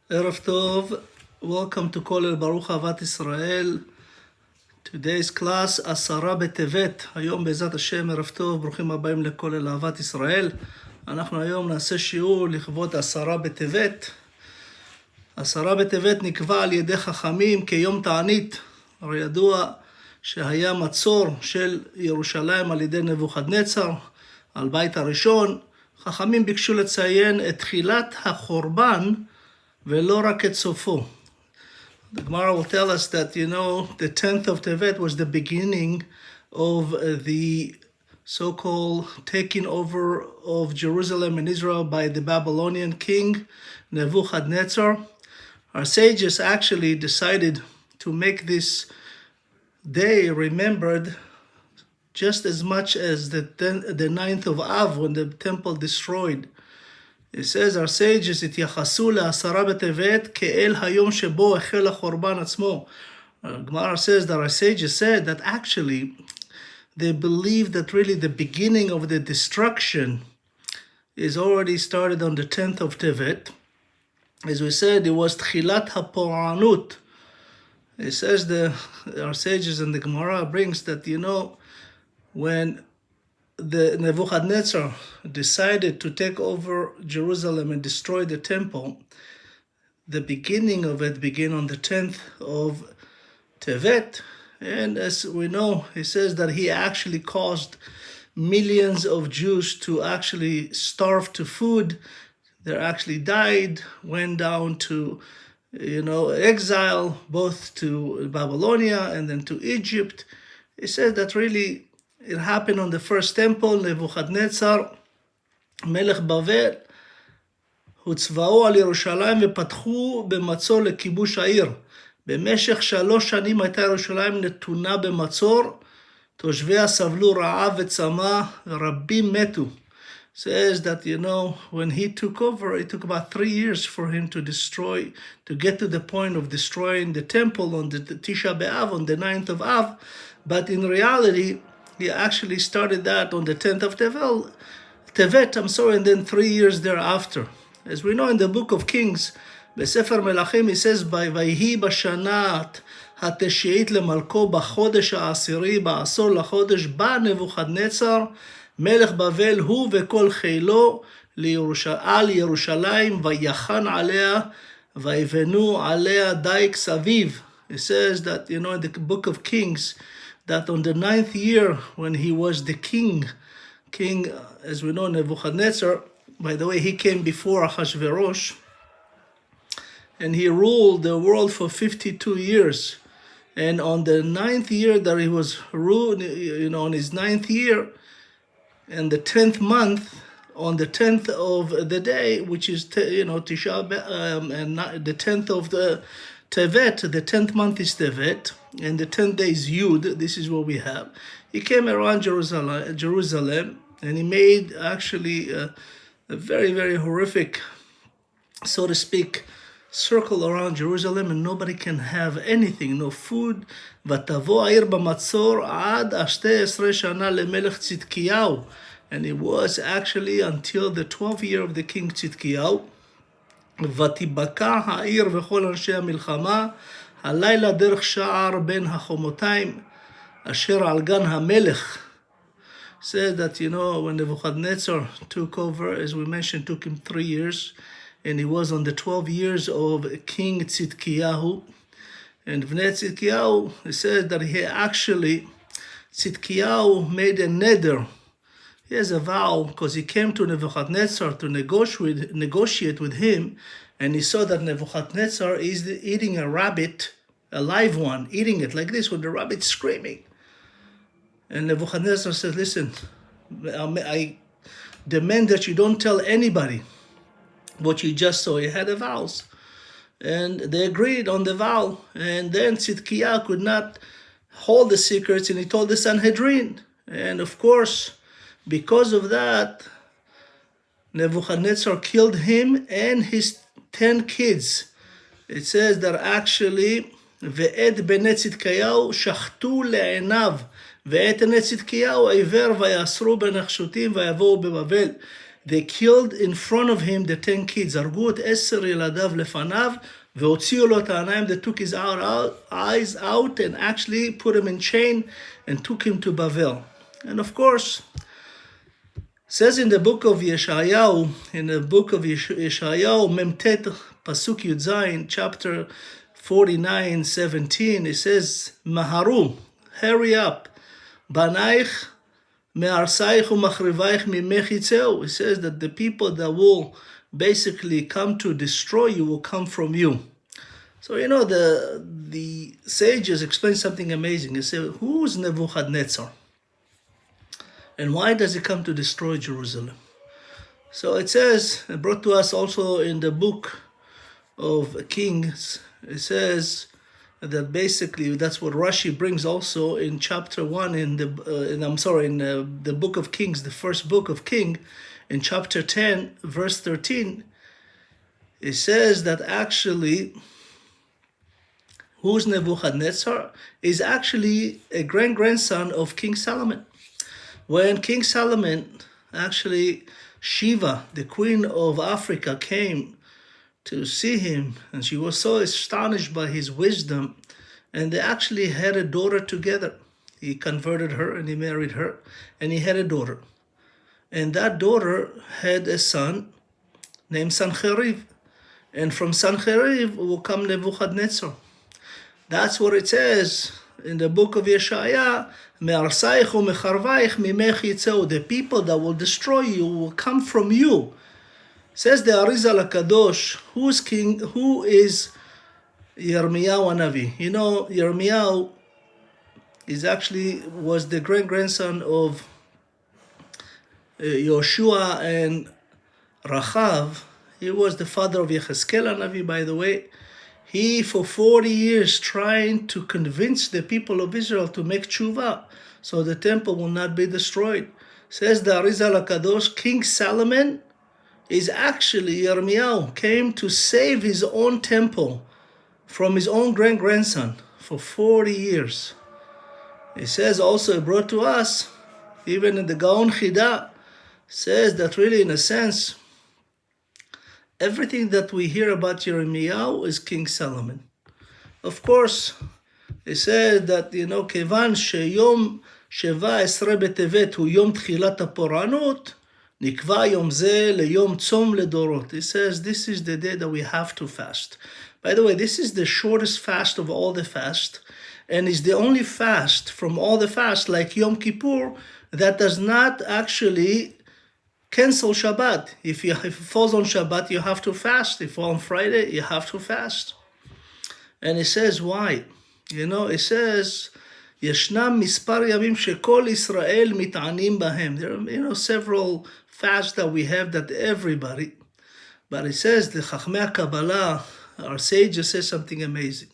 ערב טוב, welcome to כולל ברוך אהבת ישראל. Today's class, 10 בטבת. היום בעזרת השם, ערב טוב, ברוכים הבאים לכולל אהבת ישראל. אנחנו היום נעשה שיעור לכבוד 10 בטבת. 10 בטבת נקבע על ידי חכמים כיום תענית. הרי ידוע שהיה מצור של ירושלים על ידי נבוכדנצר, על בית הראשון. חכמים ביקשו לציין את תחילת החורבן, ולא רק את סופו. The Gemara will tell us that, the 10th of Tevet was the beginning of the so-called taking over of Jerusalem and Israel by the Babylonian king, Nebuchadnezzar. Our sages actually decided to make this day remembered just as much as the 9th of Av when the temple destroyed. It says, our sages התייחסו ל10 בטבת כאל היום שבו החל החורבן עצמו. Gemara says that our sages said that actually they believe that really the beginning of the destruction is already started on the 10th of Tevet. As we said, it was תחילת הפורענות. It says our sages in the Gemara brings that, when the Nebuchadnezzar decided to take over Jerusalem and destroy the temple, the beginning of it began on the 10th of Tevet. And as we know, he says that he actually caused millions of Jews to actually starve to food. They actually died, went down to, exile, both to Babylonia and then to Egypt. He said that really it happened on the first temple. Nebuchadnezzar, מלך בבל, הוצבאו על ירושלים ופתחו במצור לכיבוש העיר. במשך 3 שנים הייתה ירושלים נתונה במצור, תושביה סבלו רעב וצמא, רבים מתו. Says that, when he took over, it took about 3 years for him to get to the point of destroying the temple on the Tisha B'Av, on the 9th of Av. But in reality, he actually started that on the 10th of Tevet, and then 3 years thereafter. As we know in the book of Kings, בספר מלכים, he says, ויהי בשנת התשיעית למלכו בחודש העשירי, בעשור לחודש, בא נבוכדנצר, מלך בבל, הוא וכל חילו, על ירושלים, ויחן עליה, ויבנו עליה דייק סביב. It says that, in the book of Kings, that on the 9th year, when he was the king, as we know, Nebuchadnezzar, by the way, he came before Ahasuerus, and he ruled the world for 52 years. And on the 9th year that he was ruled, on his 9th year, and the 10th month, on the 10th of the day, which is, Tisha B'Av, and the 10th of the Tevet, the 10th month is Tevet, and the 10th day is Yud. This is what we have. He came around Jerusalem, and he made actually a very, very horrific, so to speak, circle around Jerusalem, and nobody can have anything, no food. ותבוא העיר במצור עד 12 שנה למלך צדקיהו. And it was actually until the 12th year of the king צדקיהו. ותיבקע העיר וכל אנשי המלחמה, הלילה דרך שער בין החומותיים, אשר על גן המלך. Said that, when Nebuchadnezzar took over, as we mentioned, took him 3 years, and he was on the 12 years of King Tzidkiyahu. And Bnei Tzidkiyahu, it says that Tzidkiyahu made a neder. He has a vow, because he came to Nebuchadnezzar to negotiate with him, and he saw that Nebuchadnezzar is eating a rabbit, a live one, eating it like this, with the rabbit screaming. And Nebuchadnezzar said, listen, I demand that you don't tell anybody what you just saw. He had a vows. And they agreed on the vow. And then Tzidkiyahu could not hold the secrets, and he told the Sanhedrin. And of course, because of that, Nebuchadnezzar killed him and his 10 kids. It says that actually, ואת בני צדקיהו שחטו לעיניו, ואת בני צדקיהו עיוור ויאסרו בנחשותים ויבואו בבבל. they killed in front of him the 10 kids. הרגו את 10 ילדיו לפניו, והוציאו לו את העיניים. They took his eyes out and actually put him in chain and took him to Bavel. And of course, says in the book of Yeshayahu, Memtet Pasuk Yudzayin, chapter 49:17, it says, Maharu, hurry up, Banaich me'arsaich u'machrivaich mimech yitzeu. It says that the people that will basically come to destroy you will come from you. So, you know, the sages explain something amazing. They say, who is Nebuchadnezzar? And why does he come to destroy Jerusalem? So it says, brought to us also in the book of Kings, it says that basically that's what Rashi brings also in chapter 1 in the book of Kings, the first book of King, in chapter 10, verse 13, it says that actually, who's Nebuchadnezzar? Is actually a grandson of King Solomon. When King Solomon, actually Shiva, the queen of Africa, came to see him, and she was so astonished by his wisdom, and they actually had a daughter together. He converted her and he married her, and he had a daughter. And that daughter had a son named Sancheriv. And from Sancheriv will come Nebuchadnezzar. That's what it says in the book of Yeshaya, the people that will destroy you will come from you. Says the Arizal HaKadosh, who is Yirmiyahu Hanavi? You know, Yirmiyahu was the great-grandson of Yoshua and Rachav. He was the father of Yechezkel Hanavi, by the way. He, for 40 years, trying to convince the people of Israel to make tshuva, so the temple will not be destroyed. Says the Arizal HaKadosh, King Solomon is actually, Yirmiyahu came to save his own temple from his own grandson for 40 years. It says also, brought to us, even in the Gaon Chida, says that really, in a sense, everything that we hear about Yirmiyahu is King Solomon. Of course, it says that, you know, Kevan sheyom 17 בטבת הוא יום תחילת הפורענות, נקבע יום זה ליום צום לדורות. It says this is the day that we have to fast. By the way, this is the shortest fast of all the fast, and is the only fast from all the fasts, like Yom Kippur, that does not actually cancel Shabbat. If it falls on Shabbat, you have to fast. If it falls on Friday, you have to fast. And it says why. You know, it says, ישנם מספר ימים שכל ישראל מתענים בהם. There are, you know, several fasts that we have that everybody. But it says, the Chachmei Kabbalah, our sages, says something amazing.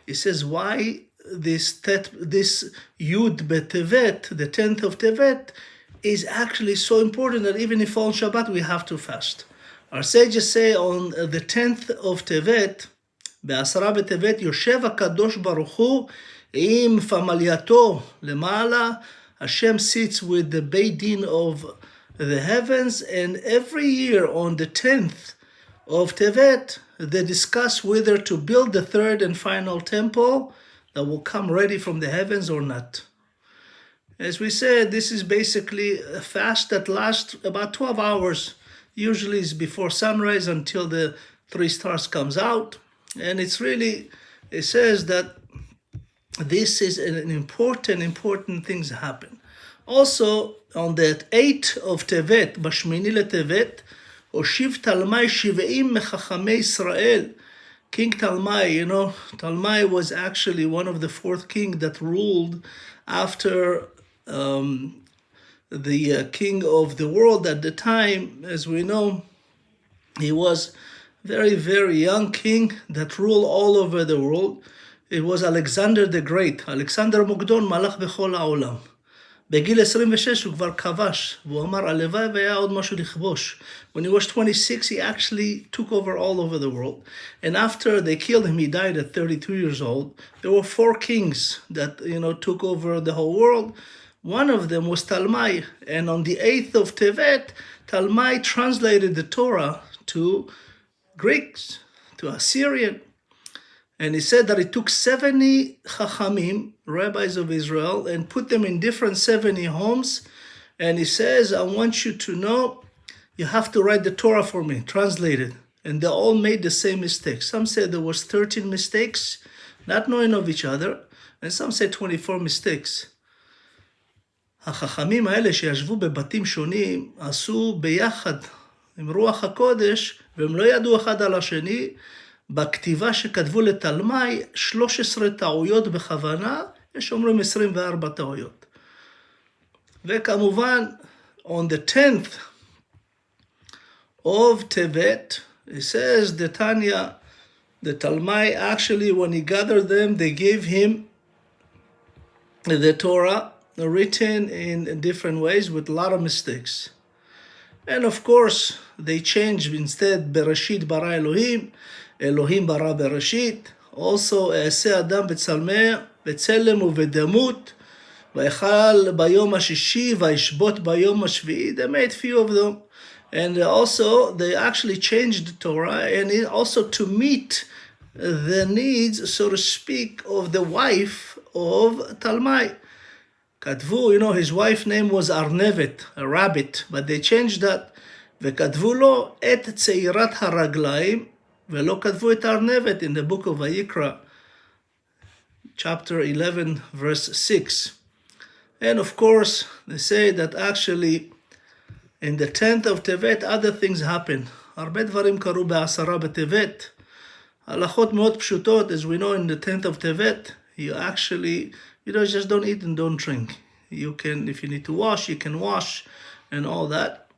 It says, why this Yud Tevet, the 10th of Tevet, is actually so important that even if on Shabbat we have to fast. Our sages say on the 10th of Tevet, בעשרה בטבת, יושב הקדוש ברוך הוא עם פמלייתו למעלה. Hashem sits with the Beit Din of the heavens, and every year on the 10th of Tevet, they discuss whether to build the third and final temple that will come ready from the heavens or not. As we said, this is basically a fast that lasts about 12 hours. Usually it's before sunrise until the 3 stars comes out. And it's really, it says that this is an important things happen. Also, on the 8th of Tevet, Bashmini leTevet, Oshiv Talmai Shiveim Mechachamei Israel. King Talmai, you know, Talmai was actually one of the 4th king that ruled after the king of the world at the time. As we know, he was very, very young king that ruled all over the world. It was Alexander the Great. אלכסנדר מוקדון מלך בכל העולם. בגיל 26 הוא כבר כבש, והוא אמר, הלוואי והיה עוד משהו לכבוש. When he was 26, he actually took over all over the world. And after they killed him, he died at 32 years old. There were 4 kings that, you know, took over the whole world. One of them was Talmai, and on the 8th of Tevet, Talmai translated the Torah to Greeks, to Assyrian. And he said that it took 70 Chachamim, rabbis of Israel, and put them in different 70 homes. And he says, I want you to know, you have to write the Torah for me, translate it. And they all made the same mistake. Some said there was 13 mistakes, not knowing of each other, and some said 24 mistakes. החכמים האלה שישבו בבתים שונים, עשו ביחד עם רוח הקודש, והם לא ידעו אחד על השני. בכתיבה שכתבו לתלמי, 13 טעויות בכוונה, יש אומרים 24 טעויות. וכמובן, on the 10th of Tevet, it says, the Tanya, the Talmai, actually, when he gathered them, they gave him the Torah, written in different ways with a lot of mistakes. And of course, they changed instead, Bereshit bara Elohim, Elohim bara Bereshit. Also, E'aseh Adam b'Tselem u'B'Demut, V'echal bayom hashishi, V'yishbot bayom hashvi'i. They made few of them. And also, they actually changed the Torah, and also to meet the needs, so to speak, of the wife of Talmai. כתבו, his wife's name was Arnevet, a rabbit, but they changed that. וכתבו לו את צעירת הרגליים, ולא כתבו את ארנבת in the book of Vayikra, chapter 11, verse 6. And of course, they say that actually, in the 10th of Tevet, other things happen. הרבה דברים קרו בעשרה בטבת. הלכות מאוד פשוטות, as we know in the 10th of Tevet, you actually, just don't eat and don't drink. You can, if you need to wash, you can wash and all that.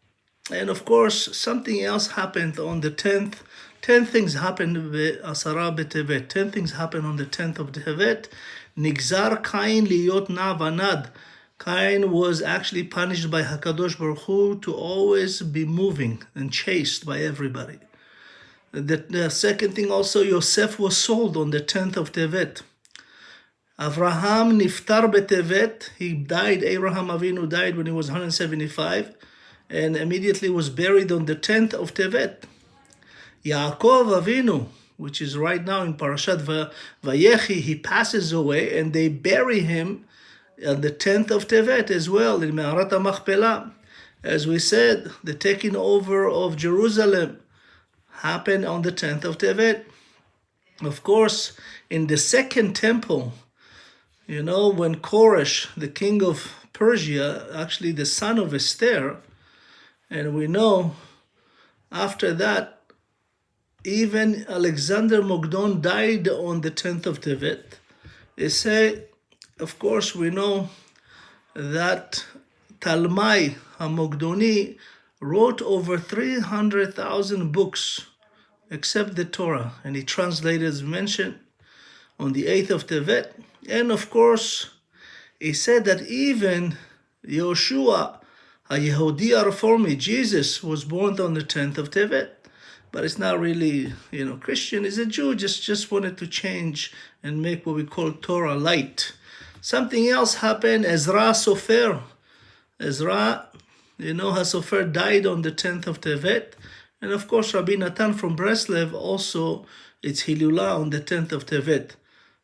And of course, something else happened on the 10th. 10 things happened בעשרה בטבת. 10 things happened on the 10th of Tevet. נגזר קין להיות נע ונד. Cain was actually punished by HaKadosh Baruch Hu to always be moving and chased by everybody. The second thing also, Yosef was sold on the 10th of Tevet. Avraham niftar betevet, he died, Abraham Avinu died when he was 175, and immediately was buried on the 10th of Tevet. Yaakov Avinu, which is right now in Parashat Vayechi, he passes away, and they bury him on the 10th of Tevet as well, in Me'arat HaMachpelah. As we said, the taking over of Jerusalem happened on the 10th of Tevet. Of course, in the second temple, when Koresh, the king of Persia, actually the son of Esther, and we know after that, even Alexander Mogdon died on the 10th of Tevet. They say, of course, we know that Talmai HaMogdoni wrote over 300,000 books, except the Torah, and he translated, as mentioned, on the 8th of Tevet. And of course, he said that even Yoshua, a Yehudi Reformi, Jesus, was born on the 10th of Tevet. But it's not really, Christian. He's a Jew, just wanted to change and make what we call Torah light. Something else happened, Ezra Sofer. Ezra, HaSofer died on the 10th of Tevet. And of course, Rabbi Natan from Breslev also, it's Hilulah on the 10th of Tevet.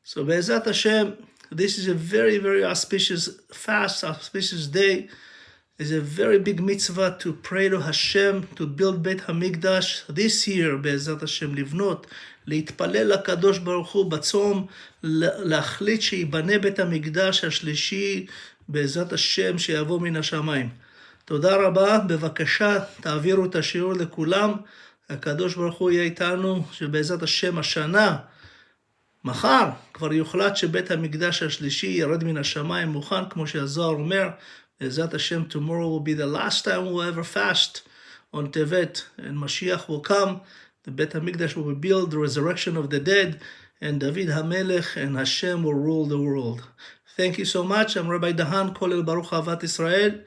So Be'ezat Hashem, this is a very, very auspicious fast, auspicious day. It's a very big mitzvah to pray to Hashem, to build Beit HaMikdash this year, Be'ezat Hashem, לבנות, להתפלל לקדוש ברוך הוא בצום, להחליט שיבנה בית המקדש השלישי, בעזרת השם שיבוא מן השמיים. תודה רבה, בבקשה תעבירו את השיעור לכולם, הקדוש ברוך הוא יהיה איתנו, שבעזרת השם השנה, מחר כבר יוחלט שבית המקדש השלישי ירד מן השמיים מוכן, כמו שהזוהר אומר, בעזרת השם, tomorrow will be the last time we'll ever fast on Tevet, and Mashiach will come, the Beit HaMikdash will be built, the resurrection of the dead, and David HaMelech and Hashem will rule the world. Thank you so much. I'm Rabbi Dahan, Kolel Baruch Avat Israel.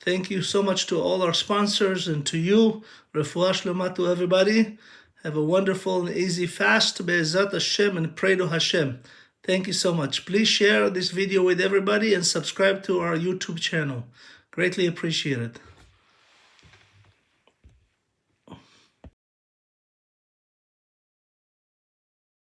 Thank you so much to all our sponsors and to you. Refuah Shlema to everybody. Have a wonderful and easy fast, Be'ezat Hashem, and pray to Hashem. Thank you so much. Please share this video with everybody and subscribe to our YouTube channel. Greatly appreciate it.